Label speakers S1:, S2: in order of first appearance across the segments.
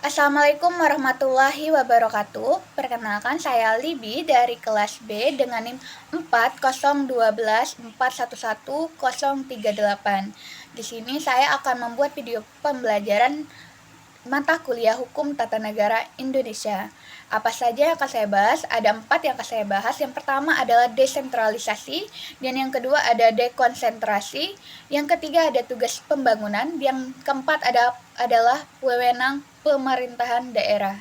S1: Assalamualaikum warahmatullahi wabarakatuh. Perkenalkan saya Libi dari kelas B dengan NIM 40124114138. Di sini saya akan membuat video pembelajaran mata kuliah Hukum Tata Negara Indonesia. Apa saja yang akan saya bahas? Ada 4 yang akan saya bahas. Yang pertama adalah desentralisasi, dan yang kedua ada dekonsentrasi, yang ketiga ada tugas pembangunan, yang keempat adalah wewenang pemerintahan daerah.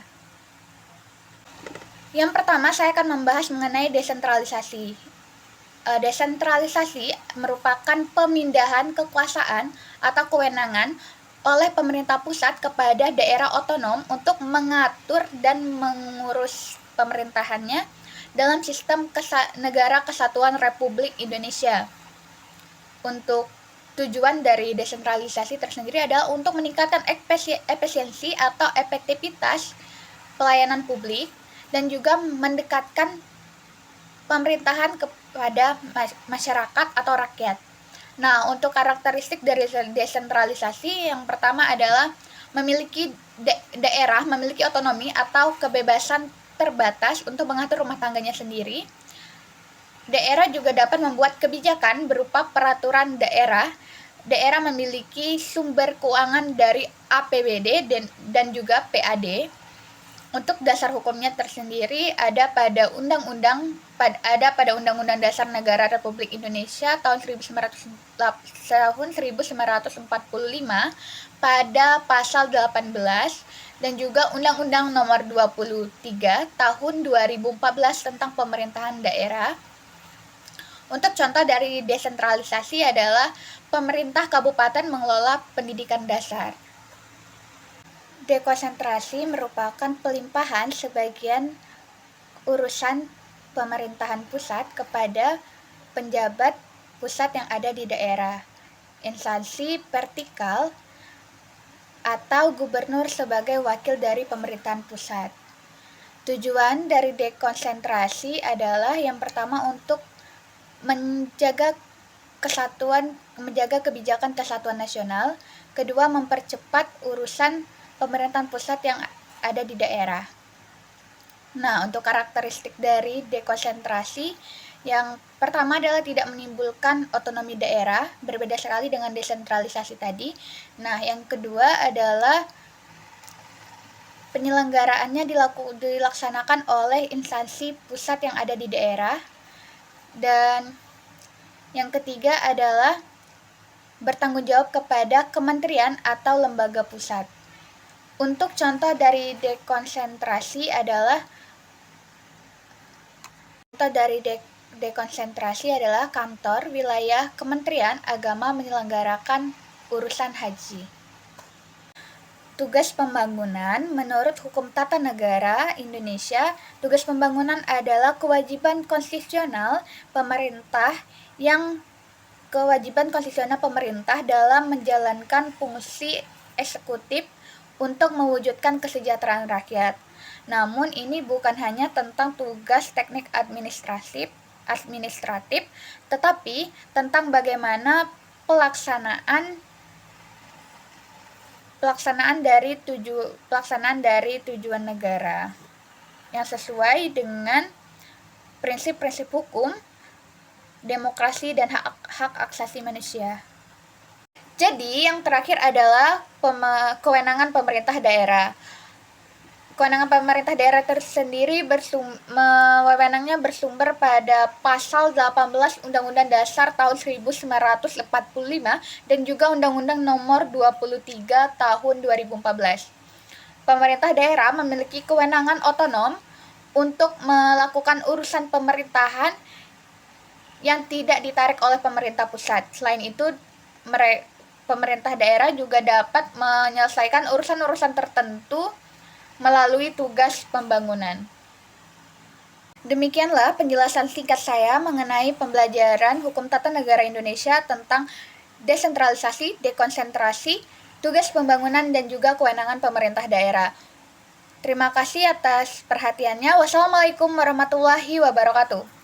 S1: Yang pertama saya akan membahas mengenai desentralisasi. Desentralisasi merupakan pemindahan kekuasaan atau kewenangan oleh pemerintah pusat kepada daerah otonom untuk mengatur dan mengurus pemerintahannya dalam sistem negara kesatuan Republik Indonesia. Untuk tujuan dari desentralisasi tersendiri adalah untuk meningkatkan efisiensi atau efektivitas pelayanan publik dan juga mendekatkan pemerintahan kepada masyarakat atau rakyat. Nah, untuk karakteristik dari desentralisasi yang pertama adalah memiliki daerah memiliki otonomi atau kebebasan terbatas untuk mengatur rumah tangganya sendiri. Daerah juga dapat membuat kebijakan berupa peraturan daerah. Daerah memiliki sumber keuangan dari APBD dan juga PAD. Untuk dasar hukumnya tersendiri ada pada Undang-Undang Dasar Negara Republik Indonesia tahun 1945 pada pasal 18 dan juga Undang-Undang Nomor 23 tahun 2014 tentang pemerintahan daerah. Untuk contoh dari desentralisasi adalah pemerintah kabupaten mengelola pendidikan dasar. Dekonsentrasi merupakan pelimpahan sebagian urusan pemerintahan pusat kepada penjabat pusat yang ada di daerah, instansi vertikal, atau gubernur sebagai wakil dari pemerintahan pusat. Tujuan dari dekonsentrasi adalah yang pertama untuk menjaga kebijakan kesatuan nasional, kedua mempercepat urusan pemerintahan pusat yang ada di daerah. Nah, untuk karakteristik dari dekonsentrasi, yang pertama adalah tidak menimbulkan otonomi daerah, berbeda sekali dengan desentralisasi tadi. Nah, yang kedua adalah penyelenggaraannya dilaksanakan oleh instansi pusat yang ada di daerah. Dan yang ketiga adalah bertanggung jawab kepada kementerian atau lembaga pusat. Untuk contoh dari dekonsentrasi adalah kantor wilayah Kementerian Agama menyelenggarakan urusan haji. Tugas pembangunan menurut Hukum Tata Negara Indonesia, tugas pembangunan adalah kewajiban konstitusional pemerintah dalam menjalankan fungsi eksekutif untuk mewujudkan kesejahteraan rakyat. Namun ini bukan hanya tentang tugas teknik administratif, tetapi tentang bagaimana pelaksanaan dari tujuan negara yang sesuai dengan prinsip-prinsip hukum, demokrasi, dan hak asasi manusia. Jadi, yang terakhir adalah kewenangan pemerintah daerah. Kewenangan pemerintah daerah tersendiri wewenangnya bersumber pada pasal 18 Undang-Undang Dasar tahun 1945 dan juga Undang-Undang Nomor 23 tahun 2014. Pemerintah daerah memiliki kewenangan otonom untuk melakukan urusan pemerintahan yang tidak ditarik oleh pemerintah pusat. Selain itu, pemerintah daerah juga dapat menyelesaikan urusan-urusan tertentu melalui tugas pembangunan. Demikianlah penjelasan singkat saya mengenai pembelajaran Hukum Tata Negara Indonesia tentang desentralisasi, dekonsentrasi, tugas pembangunan, dan juga kewenangan pemerintah daerah. Terima kasih atas perhatiannya. Wassalamualaikum warahmatullahi wabarakatuh.